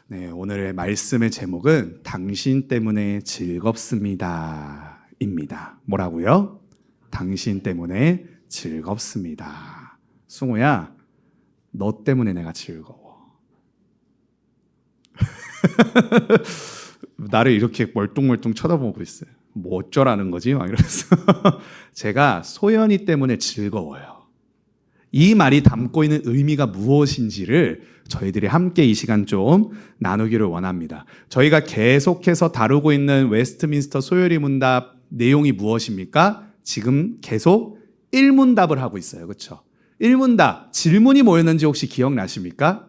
네, 오늘의 말씀의 제목은 당신 때문에 즐겁습니다. 입니다. 뭐라고요? 당신 때문에 즐겁습니다. 승우야, 너 때문에 내가 즐거워. 나를 이렇게 멀뚱멀뚱 쳐다보고 있어요. 뭐 어쩌라는 거지? 막 이러면서. 제가 소연이 때문에 즐거워요. 이 말이 담고 있는 의미가 무엇인지를 저희들이 함께 이 시간 좀 나누기를 원합니다. 저희가 계속해서 다루고 있는 웨스트민스터 소요리 문답 내용이 무엇입니까? 지금 계속 1문답을 하고 있어요. 그렇죠? 1문답, 질문이 뭐였는지 혹시 기억나십니까?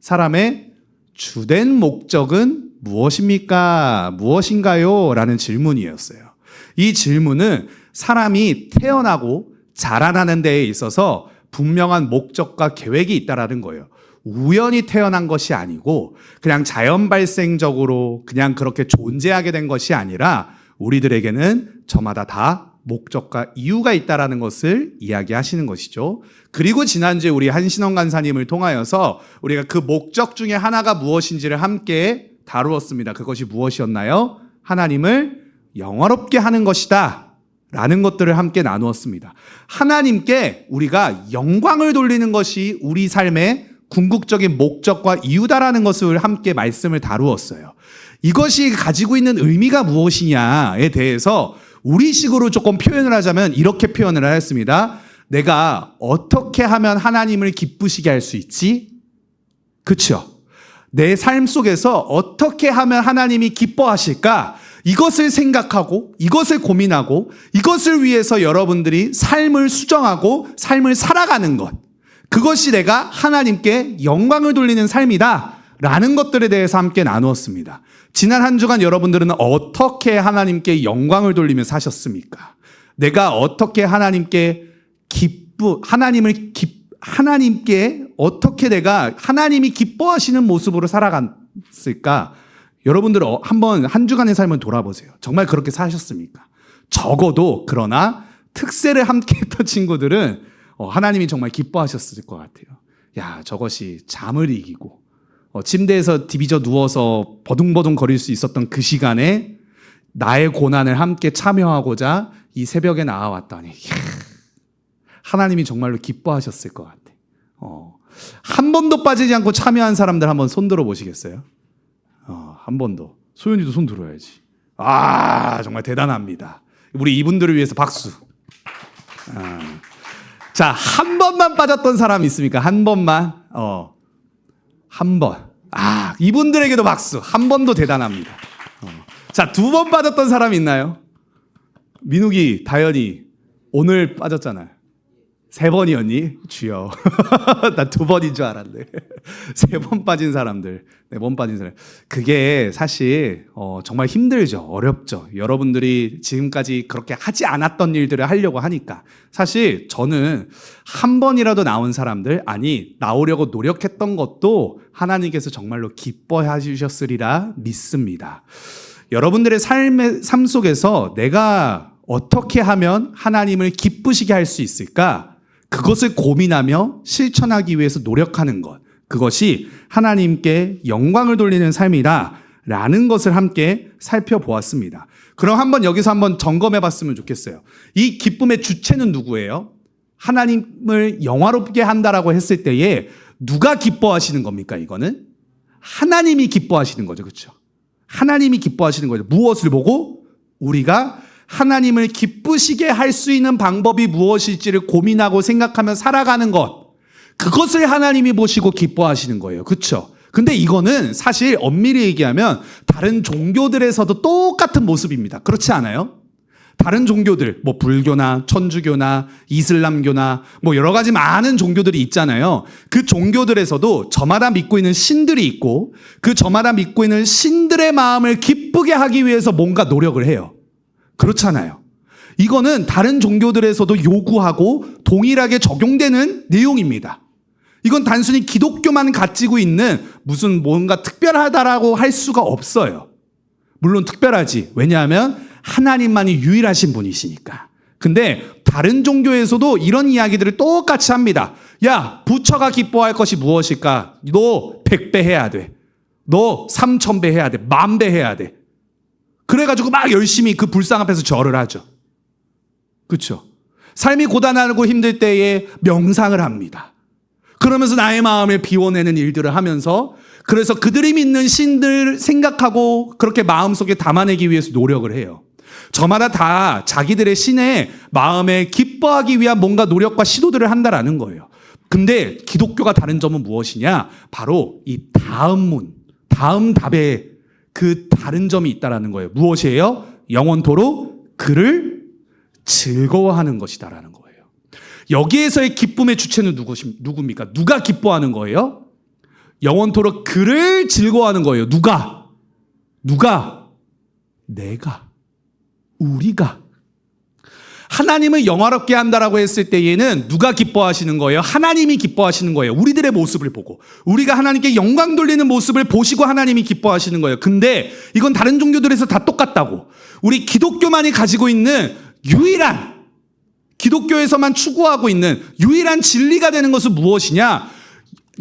사람의 주된 목적은 무엇입니까? 무엇인가요? 라는 질문이었어요. 이 질문은 사람이 태어나고 자라나는 데에 있어서 분명한 목적과 계획이 있다라는 거예요. 우연히 태어난 것이 아니고 그냥 자연 발생적으로 그냥 그렇게 존재하게 된 것이 아니라 우리들에게는 저마다 다 목적과 이유가 있다라는 것을 이야기하시는 것이죠. 그리고 지난주에 우리 한신원 간사님을 통하여서 우리가 그 목적 중에 하나가 무엇인지를 함께 다루었습니다. 그것이 무엇이었나요? 하나님을 영화롭게 하는 것이다 라는 것들을 함께 나누었습니다. 하나님께 우리가 영광을 돌리는 것이 우리 삶의 궁극적인 목적과 이유다라는 것을 함께 말씀을 다루었어요. 이것이 가지고 있는 의미가 무엇이냐에 대해서 우리식으로 조금 표현을 하자면 이렇게 표현을 하였습니다. 내가 어떻게 하면 하나님을 기쁘시게 할 수 있지? 그렇죠? 내 삶 속에서 어떻게 하면 하나님이 기뻐하실까? 이것을 생각하고 이것을 고민하고 이것을 위해서 여러분들이 삶을 수정하고 삶을 살아가는 것, 그것이 내가 하나님께 영광을 돌리는 삶이다 라는 것들에 대해서 함께 나누었습니다. 지난 한 주간 여러분들은 어떻게 하나님께 영광을 돌리며 사셨습니까? 내가 어떻게 하나님께 하나님께 어떻게 내가 하나님이 기뻐하시는 모습으로 살아갔을까? 여러분들 한번 한 주간의 삶을 돌아보세요. 정말 그렇게 사셨습니까? 적어도 그러나 특세를 함께 했던 친구들은 하나님이 정말 기뻐하셨을 것 같아요. 야, 저것이 잠을 이기고 침대에서 디비져 누워서 버둥버둥 거릴 수 있었던 그 시간에 나의 고난을 함께 참여하고자 이 새벽에 나와왔다니 하나님이 정말로 기뻐하셨을 것 같아. 한 번도 빠지지 않고 참여한 사람들 한번 손 들어 보시겠어요? 한 번도. 소연이도 손 들어야지. 정말 대단합니다. 우리 이분들을 위해서 박수. 자, 한 번만 빠졌던 사람 있습니까? 한 번만. 한 번. 이분들에게도 박수. 한 번도 대단합니다. 자, 두 번 빠졌던 사람 있나요? 민욱이, 다현이 오늘 빠졌잖아요. 3번이었니? 주여. 나 2번인 줄 알았네. 3번 빠진 사람들, 4번 빠진 사람. 그게 사실 정말 힘들죠. 어렵죠. 여러분들이 지금까지 그렇게 하지 않았던 일들을 하려고 하니까. 사실 저는 한 번이라도 나온 사람들, 나오려고 노력했던 것도 하나님께서 정말로 기뻐해 주셨으리라 믿습니다. 여러분들의 삶 속에서 내가 어떻게 하면 하나님을 기쁘시게 할 수 있을까? 그것을 고민하며 실천하기 위해서 노력하는 것. 그것이 하나님께 영광을 돌리는 삶이다 라는 것을 함께 살펴보았습니다. 그럼 여기서 한번 점검해 봤으면 좋겠어요. 이 기쁨의 주체는 누구예요? 하나님을 영화롭게 한다라고 했을 때에 누가 기뻐하시는 겁니까? 이거는 하나님이 기뻐하시는 거죠. 그렇죠? 하나님이 기뻐하시는 거죠. 무엇을 보고? 우리가 하나님을 기쁘시게 할 수 있는 방법이 무엇일지를 고민하고 생각하며 살아가는 것. 그것을 하나님이 보시고 기뻐하시는 거예요. 그렇죠? 근데 이거는 사실 엄밀히 얘기하면 다른 종교들에서도 똑같은 모습입니다. 그렇지 않아요? 다른 종교들, 불교나 천주교나 이슬람교나 여러 가지 많은 종교들이 있잖아요. 그 종교들에서도 저마다 믿고 있는 신들이 있고 그 저마다 믿고 있는 신들의 마음을 기쁘게 하기 위해서 뭔가 노력을 해요. 그렇잖아요. 이거는 다른 종교들에서도 요구하고 동일하게 적용되는 내용입니다. 이건 단순히 기독교만 가지고 있는 무슨 뭔가 특별하다라고 할 수가 없어요. 물론 특별하지. 왜냐하면 하나님만이 유일하신 분이시니까. 근데 다른 종교에서도 이런 이야기들을 똑같이 합니다. 야, 부처가 기뻐할 것이 무엇일까? 너 100배 해야 돼. 너 3,000배 해야 돼. 10,000배 해야 돼. 그래가지고 막 열심히 그 불상 앞에서 절을 하죠. 그렇죠? 삶이 고단하고 힘들 때에 명상을 합니다. 그러면서 나의 마음을 비워내는 일들을 하면서 그래서 그들이 믿는 신들 생각하고 그렇게 마음속에 담아내기 위해서 노력을 해요. 저마다 다 자기들의 신의 마음에 기뻐하기 위한 뭔가 노력과 시도들을 한다라는 거예요. 근데 기독교가 다른 점은 무엇이냐? 바로 이 다음 답에 그 다른 점이 있다라는 거예요. 무엇이에요? 영원토록 그를 즐거워하는 것이다라는 거예요. 여기에서의 기쁨의 주체는 누굽니까? 누가 기뻐하는 거예요? 영원토록 그를 즐거워하는 거예요. 누가? 내가. 우리가. 하나님을 영화롭게 한다라고 했을 때에는 누가 기뻐하시는 거예요? 하나님이 기뻐하시는 거예요. 우리들의 모습을 보고. 우리가 하나님께 영광 돌리는 모습을 보시고 하나님이 기뻐하시는 거예요. 근데 이건 다른 종교들에서 다 똑같다고. 우리 기독교만이 가지고 있는 유일한, 기독교에서만 추구하고 있는 유일한 진리가 되는 것은 무엇이냐?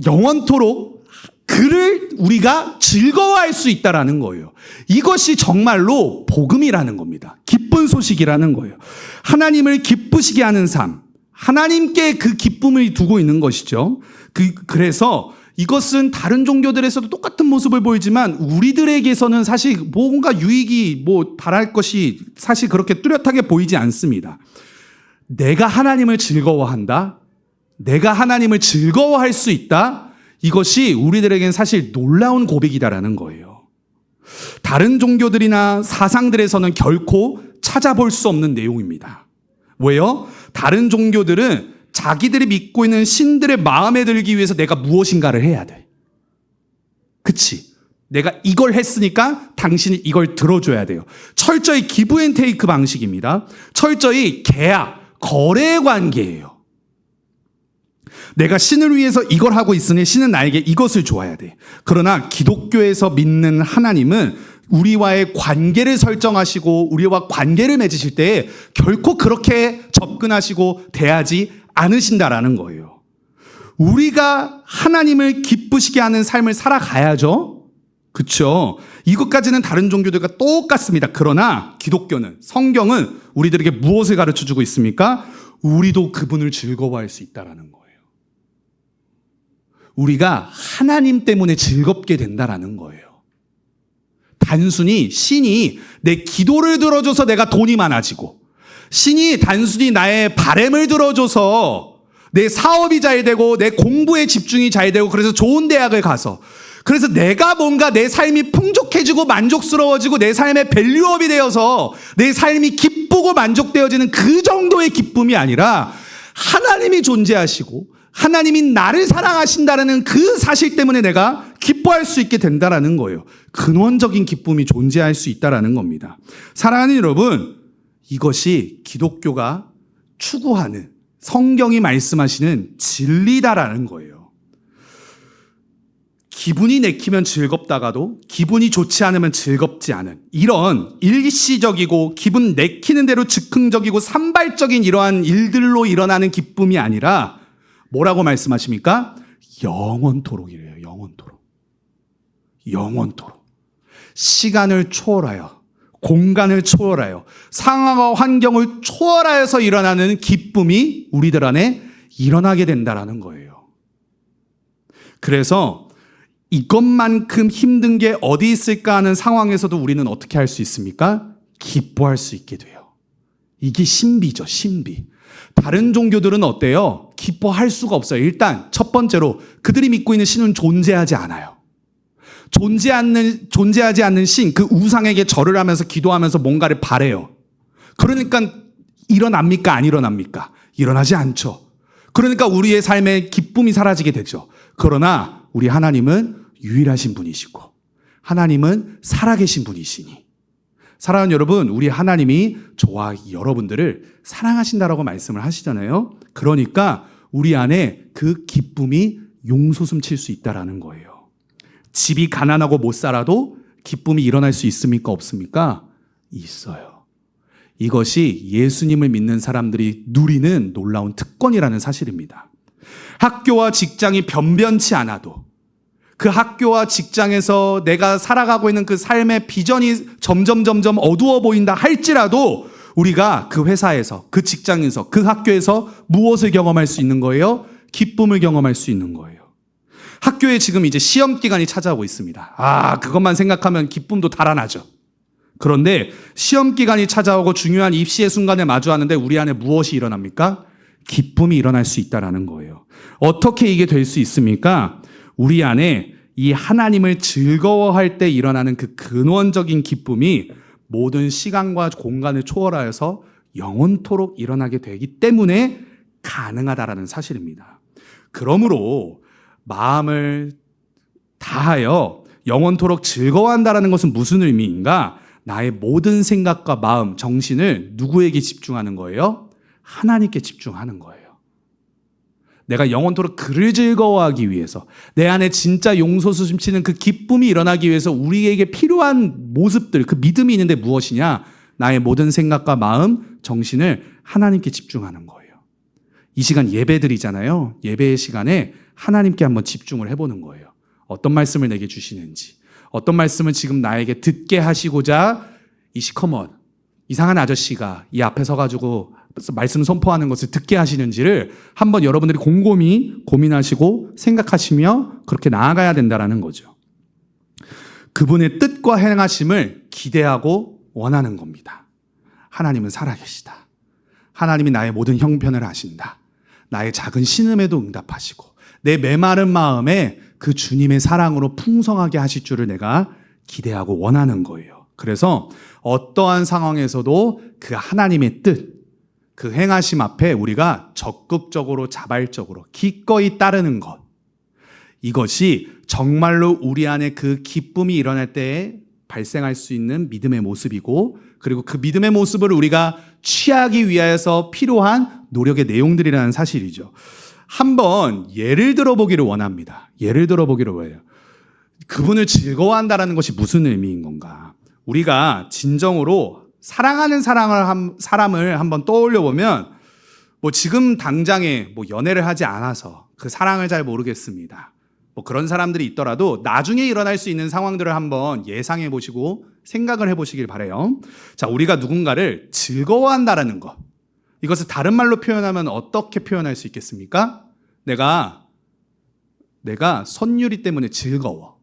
영원토록 그를 우리가 즐거워할 수 있다라는 거예요. 이것이 정말로 복음이라는 겁니다. 기쁜 소식이라는 거예요. 하나님을 기쁘시게 하는 삶, 하나님께 그 기쁨을 두고 있는 것이죠. 그래서 이것은 다른 종교들에서도 똑같은 모습을 보이지만 우리들에게서는 사실 뭔가 유익이 바랄 것이 사실 그렇게 뚜렷하게 보이지 않습니다. 내가 하나님을 즐거워한다. 내가 하나님을 즐거워할 수 있다. 이것이 우리들에게는 사실 놀라운 고백이다라는 거예요. 다른 종교들이나 사상들에서는 결코 찾아볼 수 없는 내용입니다. 왜요? 다른 종교들은 자기들이 믿고 있는 신들의 마음에 들기 위해서 내가 무엇인가를 해야 돼. 그치? 내가 이걸 했으니까 당신이 이걸 들어줘야 돼요. 철저히 기브 앤 테이크 방식입니다. 철저히 계약, 거래 관계예요. 내가 신을 위해서 이걸 하고 있으니 신은 나에게 이것을 줘야 돼. 그러나 기독교에서 믿는 하나님은 우리와의 관계를 설정하시고 우리와 관계를 맺으실 때 결코 그렇게 접근하시고 대하지 않으신다라는 거예요. 우리가 하나님을 기쁘시게 하는 삶을 살아가야죠. 그렇죠? 이것까지는 다른 종교들과 똑같습니다. 그러나 기독교는, 성경은 우리들에게 무엇을 가르쳐주고 있습니까? 우리도 그분을 즐거워할 수 있다라는 거예요. 우리가 하나님 때문에 즐겁게 된다라는 거예요. 단순히 신이 내 기도를 들어줘서 내가 돈이 많아지고, 신이 단순히 나의 바램을 들어줘서 내 사업이 잘 되고 내 공부에 집중이 잘 되고 그래서 좋은 대학을 가서 그래서 내가 뭔가 내 삶이 풍족해지고 만족스러워지고 내 삶의 밸류업이 되어서 내 삶이 기쁘고 만족되어지는 그 정도의 기쁨이 아니라 하나님이 존재하시고 하나님이 나를 사랑하신다는 그 사실 때문에 내가 기뻐할 수 있게 된다라는 거예요. 근원적인 기쁨이 존재할 수 있다라는 겁니다. 사랑하는 여러분, 이것이 기독교가 추구하는 성경이 말씀하시는 진리다라는 거예요. 기분이 내키면 즐겁다가도 기분이 좋지 않으면 즐겁지 않은 이런 일시적이고 기분 내키는 대로 즉흥적이고 산발적인 이러한 일들로 일어나는 기쁨이 아니라 뭐라고 말씀하십니까? 영원토록이래요. 영원토록. 영원토록. 시간을 초월하여, 공간을 초월하여, 상황과 환경을 초월하여서 일어나는 기쁨이 우리들 안에 일어나게 된다라는 거예요. 그래서 이것만큼 힘든 게 어디 있을까 하는 상황에서도 우리는 어떻게 할 수 있습니까? 기뻐할 수 있게 돼요. 이게 신비죠, 신비. 다른 종교들은 어때요? 기뻐할 수가 없어요. 일단 첫 번째로 그들이 믿고 있는 신은 존재하지 않아요. 존재하지 않는 신, 그 우상에게 절을 하면서 기도하면서 뭔가를 바래요. 그러니까 일어납니까? 안 일어납니까? 일어나지 않죠. 그러니까 우리의 삶에 기쁨이 사라지게 되죠. 그러나 우리 하나님은 유일하신 분이시고 하나님은 살아계신 분이시니 사랑하는 여러분, 우리 하나님이 저와 여러분들을 사랑하신다라고 말씀을 하시잖아요. 그러니까 우리 안에 그 기쁨이 용솟음 칠 수 있다라는 거예요. 집이 가난하고 못 살아도 기쁨이 일어날 수 있습니까? 없습니까? 있어요. 이것이 예수님을 믿는 사람들이 누리는 놀라운 특권이라는 사실입니다. 학교와 직장이 변변치 않아도 그 학교와 직장에서 내가 살아가고 있는 그 삶의 비전이 점점 어두워 보인다 할지라도 우리가 그 회사에서, 그 직장에서, 그 학교에서 무엇을 경험할 수 있는 거예요? 기쁨을 경험할 수 있는 거예요. 학교에 지금 이제 시험 기간이 찾아오고 있습니다. 그것만 생각하면 기쁨도 달아나죠. 그런데 시험 기간이 찾아오고 중요한 입시의 순간에 마주하는데 우리 안에 무엇이 일어납니까? 기쁨이 일어날 수 있다라는 거예요. 어떻게 이게 될 수 있습니까? 우리 안에 이 하나님을 즐거워할 때 일어나는 그 근원적인 기쁨이 모든 시간과 공간을 초월하여서 영원토록 일어나게 되기 때문에 가능하다라는 사실입니다. 그러므로 마음을 다하여 영원토록 즐거워한다라는 것은 무슨 의미인가? 나의 모든 생각과 마음, 정신을 누구에게 집중하는 거예요? 하나님께 집중하는 거예요. 내가 영원토록 그를 즐거워하기 위해서, 내 안에 진짜 용솟음치는 그 기쁨이 일어나기 위해서 우리에게 필요한 모습들, 그 믿음이 있는데 무엇이냐? 나의 모든 생각과 마음, 정신을 하나님께 집중하는 거예요. 이 시간 예배드리잖아요. 예배의 시간에 하나님께 한번 집중을 해보는 거예요. 어떤 말씀을 내게 주시는지, 어떤 말씀을 지금 나에게 듣게 하시고자 이 시커먼 이상한 아저씨가 이 앞에 서가지고 말씀 선포하는 것을 듣게 하시는지를 한번 여러분들이 곰곰이 고민하시고 생각하시며 그렇게 나아가야 된다는 거죠. 그분의 뜻과 행하심을 기대하고 원하는 겁니다. 하나님은 살아계시다. 하나님이 나의 모든 형편을 아신다. 나의 작은 신음에도 응답하시고 내 메마른 마음에 그 주님의 사랑으로 풍성하게 하실 줄을 내가 기대하고 원하는 거예요. 그래서 어떠한 상황에서도 그 하나님의 뜻, 그 행하심 앞에 우리가 적극적으로 자발적으로 기꺼이 따르는 것, 이것이 정말로 우리 안에 그 기쁨이 일어날 때에 발생할 수 있는 믿음의 모습이고, 그리고 그 믿음의 모습을 우리가 취하기 위해서 필요한 노력의 내용들이라는 사실이죠. 한번 예를 들어보기를 원합니다. 예를 들어보기를 원해요. 그분을 즐거워한다는 것이 무슨 의미인 건가? 우리가 진정으로 사랑하는 사람을 한번 떠올려 보면, 지금 당장에 연애를 하지 않아서 그 사랑을 잘 모르겠습니다. 그런 사람들이 있더라도 나중에 일어날 수 있는 상황들을 한번 예상해 보시고 생각을 해 보시길 바라요. 자, 우리가 누군가를 즐거워한다라는 것. 이것을 다른 말로 표현하면 어떻게 표현할 수 있겠습니까? 내가 선율이 때문에 즐거워.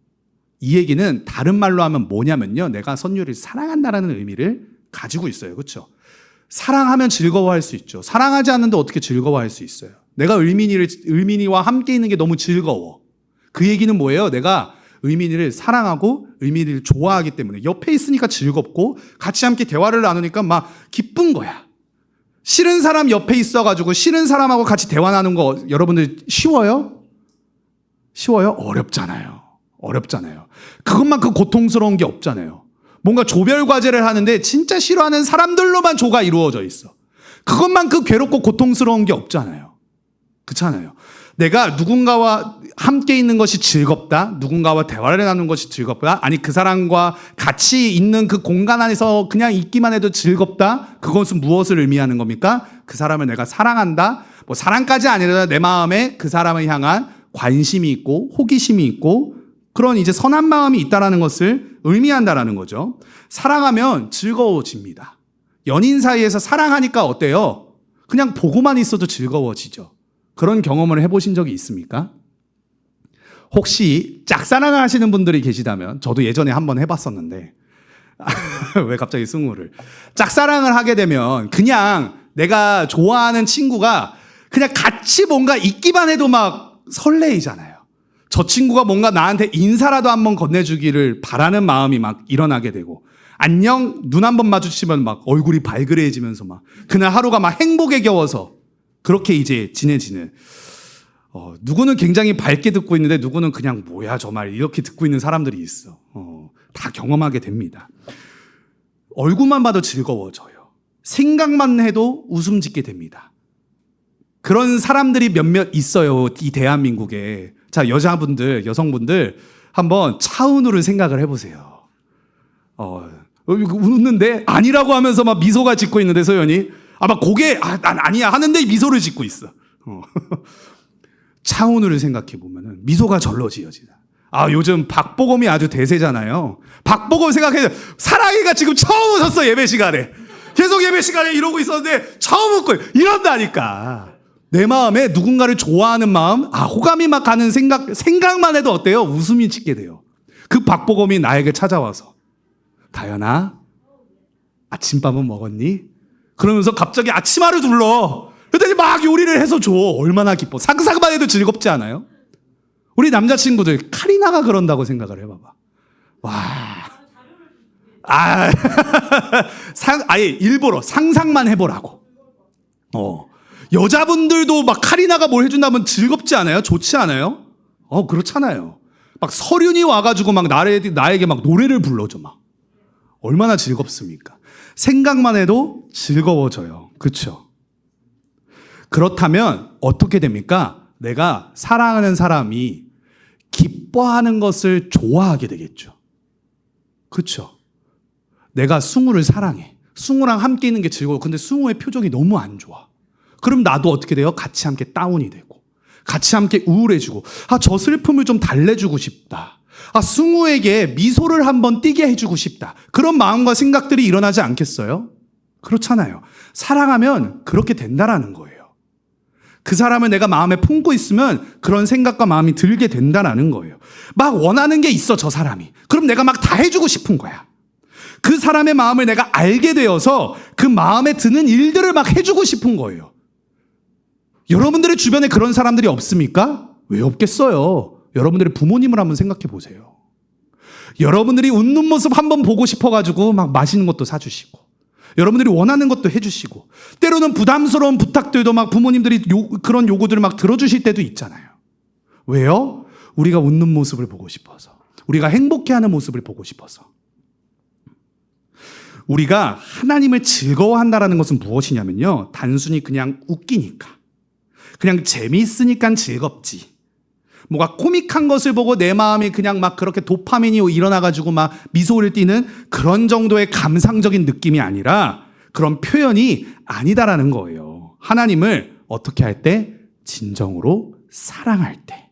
이 얘기는 다른 말로 하면 뭐냐면요. 내가 선율을 사랑한다라는 의미를 가지고 있어요. 그렇죠? 사랑하면 즐거워할 수 있죠. 사랑하지 않는데 어떻게 즐거워할 수 있어요? 내가 을민이와 함께 있는 게 너무 즐거워. 그 얘기는 뭐예요? 내가 을민이를 사랑하고 을민이를 좋아하기 때문에 옆에 있으니까 즐겁고 같이 함께 대화를 나누니까 막 기쁜 거야. 싫은 사람 옆에 있어가지고 싫은 사람하고 같이 대화 나누는 거 여러분들 쉬워요? 쉬워요? 어렵잖아요. 그것만큼 고통스러운 게 없잖아요. 뭔가 조별 과제를 하는데 진짜 싫어하는 사람들로만 조가 이루어져 있어. 그것만큼 괴롭고 고통스러운 게 없잖아요. 그렇잖아요. 내가 누군가와 함께 있는 것이 즐겁다, 누군가와 대화를 나누는 것이 즐겁다, 아니 그 사람과 같이 있는 그 공간 안에서 그냥 있기만 해도 즐겁다, 그것은 무엇을 의미하는 겁니까? 그 사람을 내가 사랑한다, 사랑까지 아니라 내 마음에 그 사람을 향한 관심이 있고 호기심이 있고 그런 이제 선한 마음이 있다라는 것을 의미한다라는 거죠. 사랑하면 즐거워집니다. 연인 사이에서 사랑하니까 어때요? 그냥 보고만 있어도 즐거워지죠. 그런 경험을 해보신 적이 있습니까? 혹시 짝사랑을 하시는 분들이 계시다면, 저도 예전에 한번 해봤었는데 왜 갑자기 승우를, 짝사랑을 하게 되면 그냥 내가 좋아하는 친구가 그냥 같이 뭔가 있기만 해도 막 설레이잖아요. 저 친구가 뭔가 나한테 인사라도 한번 건네주기를 바라는 마음이 막 일어나게 되고, 안녕 눈 한번 마주치면 막 얼굴이 발그레해지면서 막 그날 하루가 막 행복에 겨워서 그렇게 이제 지내지는, 누구는 굉장히 밝게 듣고 있는데 누구는 그냥 뭐야 저 말 이렇게 듣고 있는 사람들이 있어. 다 경험하게 됩니다. 얼굴만 봐도 즐거워져요. 생각만 해도 웃음 짓게 됩니다. 그런 사람들이 몇몇 있어요, 이 대한민국에. 자, 여성분들 한번 차은우를 생각을 해보세요. 웃는데 아니라고 하면서 막 미소가 짓고 있는데, 소연이 막 고개 난 아니야 하는데 미소를 짓고 있어. 차은우를 생각해 보면은 미소가 절로 지어지다. 요즘 박보검이 아주 대세잖아요. 박보검 생각해요. 사랑이가 지금 처음 웃었어, 예배 시간에. 계속 예배 시간에 이러고 있었는데 처음 웃고 이런다니까. 내 마음에 누군가를 좋아하는 마음, 호감이 막 가는 생각만 해도 어때요? 웃음이 짓게 돼요. 그 박보검이 나에게 찾아와서 다현아, 아침밥은 먹었니? 그러면서 갑자기 앞치마를 둘러. 그랬더니 막 요리를 해서 줘. 얼마나 기뻐. 상상만 해도 즐겁지 않아요? 우리 남자친구들 카리나가 그런다고 생각을 해봐봐. 와. 아예 일부러 상상만 해보라고. 여자분들도 막 카리나가 뭘 해준다면 즐겁지 않아요? 좋지 않아요? 그렇잖아요. 막 서륜이 와가지고 막 나에게 막 노래를 불러줘 막. 얼마나 즐겁습니까? 생각만 해도 즐거워져요. 그렇죠? 그렇다면 어떻게 됩니까? 내가 사랑하는 사람이 기뻐하는 것을 좋아하게 되겠죠. 그렇죠? 내가 승우를 사랑해. 승우랑 함께 있는 게 즐거워. 근데 승우의 표정이 너무 안 좋아. 그럼 나도 어떻게 돼요? 같이 함께 다운이 되고 같이 함께 우울해지고 저 슬픔을 좀 달래주고 싶다. 승우에게 미소를 한번 띄게 해주고 싶다. 그런 마음과 생각들이 일어나지 않겠어요? 그렇잖아요. 사랑하면 그렇게 된다라는 거예요. 그 사람을 내가 마음에 품고 있으면 그런 생각과 마음이 들게 된다라는 거예요. 막 원하는 게 있어, 저 사람이. 그럼 내가 막 다 해주고 싶은 거야. 그 사람의 마음을 내가 알게 되어서 그 마음에 드는 일들을 막 해주고 싶은 거예요. 여러분들의 주변에 그런 사람들이 없습니까? 왜 없겠어요? 여러분들의 부모님을 한번 생각해 보세요. 여러분들이 웃는 모습 한번 보고 싶어가지고 막 맛있는 것도 사주시고, 여러분들이 원하는 것도 해주시고, 때로는 부담스러운 부탁들도 막 부모님들이 그런 요구들을 막 들어주실 때도 있잖아요. 왜요? 우리가 웃는 모습을 보고 싶어서, 우리가 행복해하는 모습을 보고 싶어서. 우리가 하나님을 즐거워한다는 것은 무엇이냐면요, 단순히 그냥 웃기니까, 그냥 재미있으니까 즐겁지, 뭐가 코믹한 것을 보고 내 마음이 그냥 막 그렇게 도파민이 일어나가지고 막 미소를 띠는 그런 정도의 감상적인 느낌이 아니라 그런 표현이 아니다라는 거예요. 하나님을 어떻게 할 때? 진정으로 사랑할 때.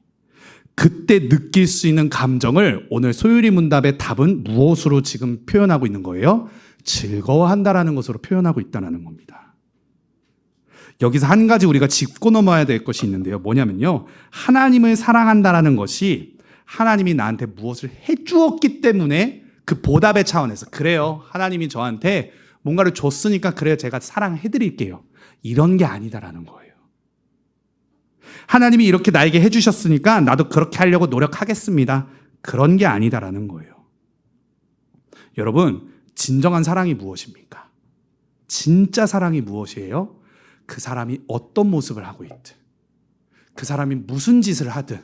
그때 느낄 수 있는 감정을 오늘 소율이 문답의 답은 무엇으로 지금 표현하고 있는 거예요? 즐거워한다라는 것으로 표현하고 있다는 겁니다. 여기서 한 가지 우리가 짚고 넘어야 될 것이 있는데요. 뭐냐면요, 하나님을 사랑한다라는 것이 하나님이 나한테 무엇을 해주었기 때문에 그 보답의 차원에서, 그래요, 하나님이 저한테 뭔가를 줬으니까 그래요, 제가 사랑해드릴게요, 이런 게 아니다라는 거예요. 하나님이 이렇게 나에게 해주셨으니까 나도 그렇게 하려고 노력하겠습니다, 그런 게 아니다라는 거예요. 여러분, 진정한 사랑이 무엇입니까? 진짜 사랑이 무엇이에요? 그 사람이 어떤 모습을 하고 있든, 그 사람이 무슨 짓을 하든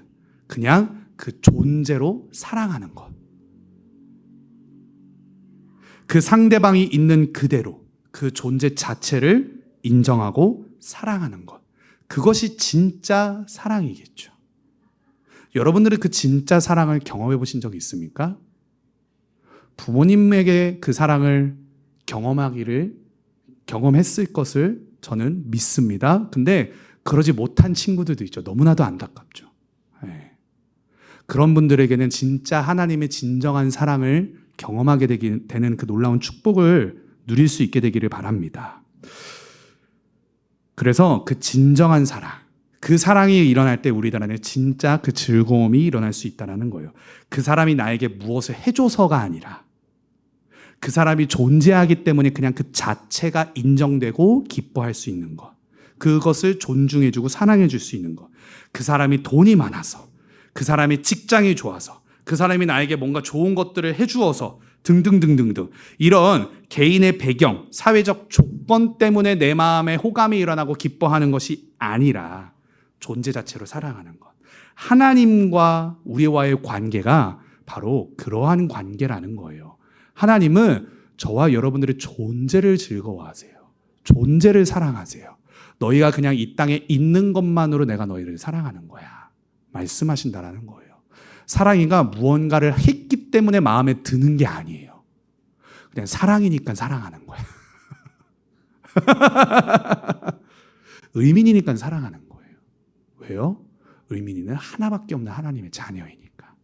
그냥 그 존재로 사랑하는 것. 그 상대방이 있는 그대로 그 존재 자체를 인정하고 사랑하는 것. 그것이 진짜 사랑이겠죠. 여러분들은 그 진짜 사랑을 경험해 보신 적이 있습니까? 부모님에게 그 사랑을 경험했을 것을 저는 믿습니다. 근데 그러지 못한 친구들도 있죠. 너무나도 안타깝죠. 네. 그런 분들에게는 진짜 하나님의 진정한 사랑을 경험하게 되는 그 놀라운 축복을 누릴 수 있게 되기를 바랍니다. 그래서 그 진정한 사랑, 그 사랑이 일어날 때 우리들한테 진짜 그 즐거움이 일어날 수 있다는 거예요. 그 사람이 나에게 무엇을 해줘서가 아니라 그 사람이 존재하기 때문에 그냥 그 자체가 인정되고 기뻐할 수 있는 것. 그것을 존중해주고 사랑해줄 수 있는 것. 그 사람이 돈이 많아서, 그 사람이 직장이 좋아서, 그 사람이 나에게 뭔가 좋은 것들을 해주어서 등등등등등, 이런 개인의 배경, 사회적 조건 때문에 내 마음에 호감이 일어나고 기뻐하는 것이 아니라 존재 자체로 사랑하는 것. 하나님과 우리와의 관계가 바로 그러한 관계라는 거예요. 하나님은 저와 여러분들의 존재를 즐거워하세요. 존재를 사랑하세요. 너희가 그냥 이 땅에 있는 것만으로 내가 너희를 사랑하는 거야, 말씀하신다라는 거예요. 사랑이가 무언가를 했기 때문에 마음에 드는 게 아니에요. 그냥 사랑이니까 사랑하는 거야. 의민이니까 사랑하는 거예요. 왜요? 의민이는 하나밖에 없는 하나님의 자녀이니까.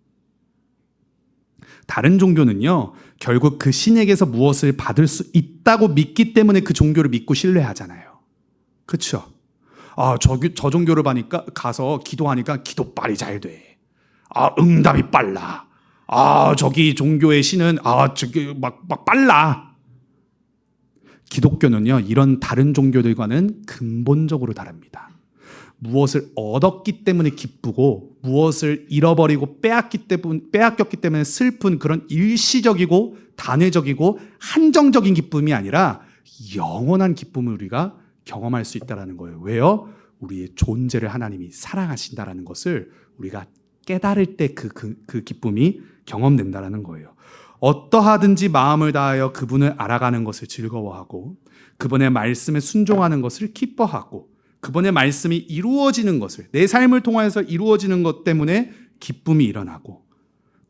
다른 종교는요, 결국 그 신에게서 무엇을 받을 수 있다고 믿기 때문에 그 종교를 믿고 신뢰하잖아요. 그렇죠? 저 종교를 가서 기도하니까 기도 빨리 잘 돼. 응답이 빨라. 저기 종교의 신은 저기 막 빨라. 기독교는요, 이런 다른 종교들과는 근본적으로 다릅니다. 무엇을 얻었기 때문에 기쁘고 무엇을 잃어버리고 빼앗겼기 때문에 슬픈 그런 일시적이고 단회적이고 한정적인 기쁨이 아니라 영원한 기쁨을 우리가 경험할 수 있다는 거예요. 왜요? 우리의 존재를 하나님이 사랑하신다는 것을 우리가 깨달을 때 그 기쁨이 경험된다는 거예요. 어떠하든지 마음을 다하여 그분을 알아가는 것을 즐거워하고 그분의 말씀에 순종하는 것을 기뻐하고 그분의 말씀이 이루어지는 것을, 내 삶을 통해서 이루어지는 것 때문에 기쁨이 일어나고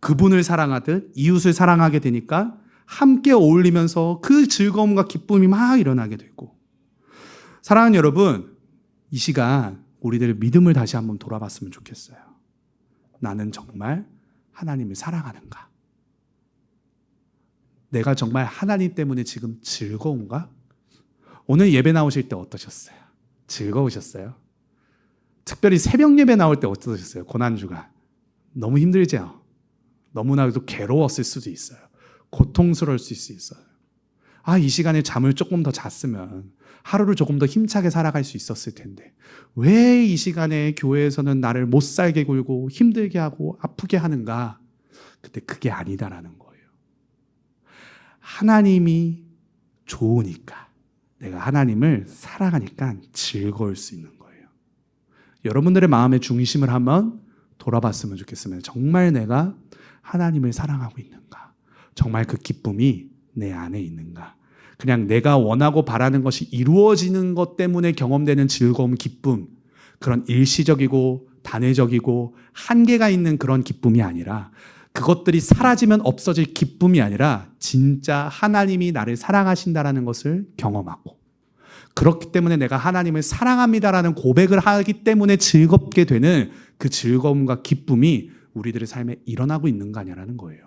그분을 사랑하듯 이웃을 사랑하게 되니까 함께 어울리면서 그 즐거움과 기쁨이 막 일어나게 되고. 사랑하는 여러분, 이 시간 우리들 믿음을 다시 한번 돌아봤으면 좋겠어요. 나는 정말 하나님을 사랑하는가? 내가 정말 하나님 때문에 지금 즐거운가? 오늘 예배 나오실 때 어떠셨어요? 즐거우셨어요? 특별히 새벽 예배 나올 때 어떠셨어요? 고난주가 너무 힘들죠? 너무나도 괴로웠을 수도 있어요. 고통스러울 수 있어요. 이 시간에 잠을 조금 더 잤으면 하루를 조금 더 힘차게 살아갈 수 있었을 텐데 왜 이 시간에 교회에서는 나를 못 살게 굴고 힘들게 하고 아프게 하는가? 근데 그게 아니다라는 거예요. 하나님이 좋으니까, 내가 하나님을 사랑하니까 즐거울 수 있는 거예요. 여러분들의 마음의 중심을 한번 돌아봤으면 좋겠으면, 정말 내가 하나님을 사랑하고 있는가? 정말 그 기쁨이 내 안에 있는가? 그냥 내가 원하고 바라는 것이 이루어지는 것 때문에 경험되는 즐거움, 기쁨, 그런 일시적이고 단회적이고 한계가 있는 그런 기쁨이 아니라, 그것들이 사라지면 없어질 기쁨이 아니라 진짜 하나님이 나를 사랑하신다라는 것을 경험하고, 그렇기 때문에 내가 하나님을 사랑합니다라는 고백을 하기 때문에 즐겁게 되는 그 즐거움과 기쁨이 우리들의 삶에 일어나고 있는 거 아니라는 거예요.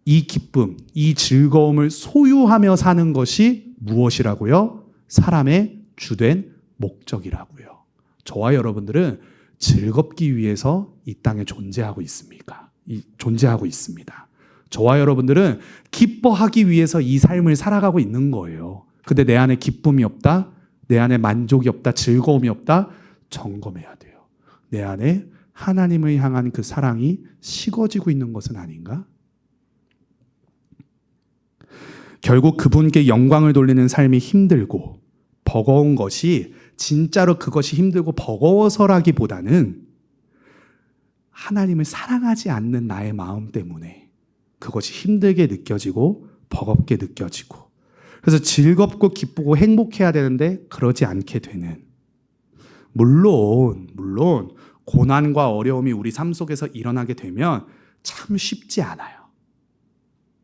이 기쁨, 이 즐거움을 소유하며 사는 것이 무엇이라고요? 사람의 주된 목적이라고요. 저와 여러분들은 즐겁기 위해서 이 땅에 존재하고 있습니까? 존재하고 있습니다. 저와 여러분들은 기뻐하기 위해서 이 삶을 살아가고 있는 거예요. 근데 내 안에 기쁨이 없다, 내 안에 만족이 없다, 즐거움이 없다, 점검해야 돼요. 내 안에 하나님을 향한 그 사랑이 식어지고 있는 것은 아닌가? 결국 그분께 영광을 돌리는 삶이 힘들고 버거운 것이, 진짜로 그것이 힘들고 버거워서라기보다는 하나님을 사랑하지 않는 나의 마음 때문에 그것이 힘들게 느껴지고 버겁게 느껴지고, 그래서 즐겁고 기쁘고 행복해야 되는데 그러지 않게 되는, 물론 고난과 어려움이 우리 삶 속에서 일어나게 되면 참 쉽지 않아요.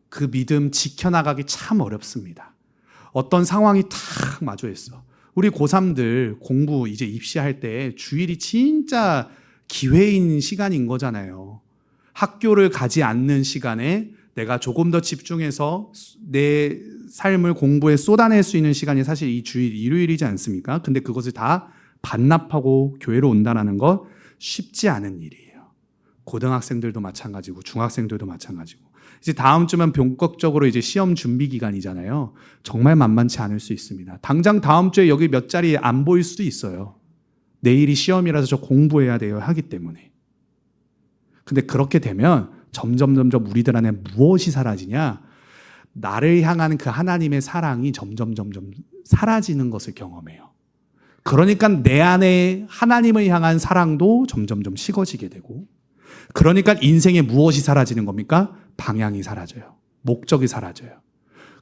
그 믿음 지켜나가기 참 어렵습니다. 어떤 상황이 탁 마주했어. 우리 고3들 공부 이제 입시할 때 주일이 진짜 기회인 시간인 거잖아요. 학교를 가지 않는 시간에 내가 조금 더 집중해서 내 삶을 공부에 쏟아낼 수 있는 시간이 사실 이 주일, 일요일이지 않습니까? 근데 그것을 다 반납하고 교회로 온다는 것 쉽지 않은 일이에요. 고등학생들도 마찬가지고 중학생들도 마찬가지고. 이제 다음 주면 본격적으로 이제 시험 준비 기간이잖아요. 정말 만만치 않을 수 있습니다. 당장 다음 주에 여기 몇 자리 안 보일 수도 있어요. 내일이 시험이라서 저 공부해야 돼요 하기 때문에. 근데 그렇게 되면 점점 우리들 안에 무엇이 사라지냐? 나를 향한 그 하나님의 사랑이 점점 사라지는 것을 경험해요. 그러니까 내 안에 하나님을 향한 사랑도 점점 식어지게 되고, 그러니까 인생에 무엇이 사라지는 겁니까? 방향이 사라져요. 목적이 사라져요.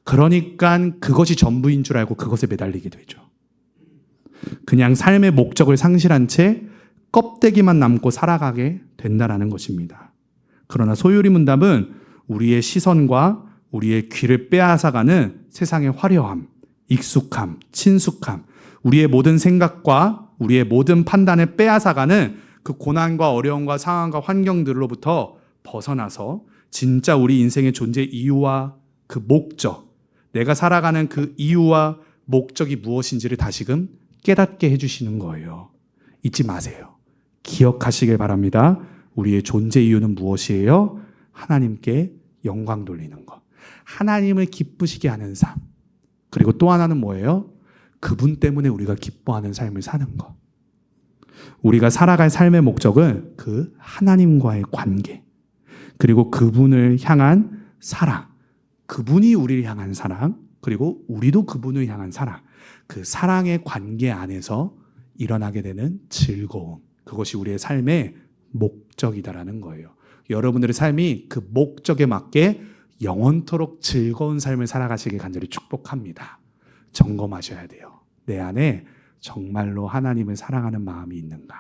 그러니까 그것이 전부인 줄 알고 그것에 매달리게 되죠. 그냥 삶의 목적을 상실한 채 껍데기만 남고 살아가게 된다는 것입니다. 그러나 소유리 문답은 우리의 시선과 우리의 귀를 빼앗아가는 세상의 화려함, 익숙함, 친숙함, 우리의 모든 생각과 우리의 모든 판단을 빼앗아가는 그 고난과 어려움과 상황과 환경들로부터 벗어나서 진짜 우리 인생의 존재 이유와 그 목적, 내가 살아가는 그 이유와 목적이 무엇인지를 다시금 깨닫게 해주시는 거예요. 잊지 마세요. 기억하시길 바랍니다. 우리의 존재 이유는 무엇이에요? 하나님께 영광 돌리는 것. 하나님을 기쁘시게 하는 삶. 그리고 또 하나는 뭐예요? 그분 때문에 우리가 기뻐하는 삶을 사는 것. 우리가 살아갈 삶의 목적은 그 하나님과의 관계, 그리고 그분을 향한 사랑, 그분이 우리를 향한 사랑, 그리고 우리도 그분을 향한 사랑, 그 사랑의 관계 안에서 일어나게 되는 즐거움, 그것이 우리의 삶의 목적이다라는 거예요. 여러분들의 삶이 그 목적에 맞게 영원토록 즐거운 삶을 살아가시길 간절히 축복합니다. 점검하셔야 돼요. 내 안에 정말로 하나님을 사랑하는 마음이 있는가?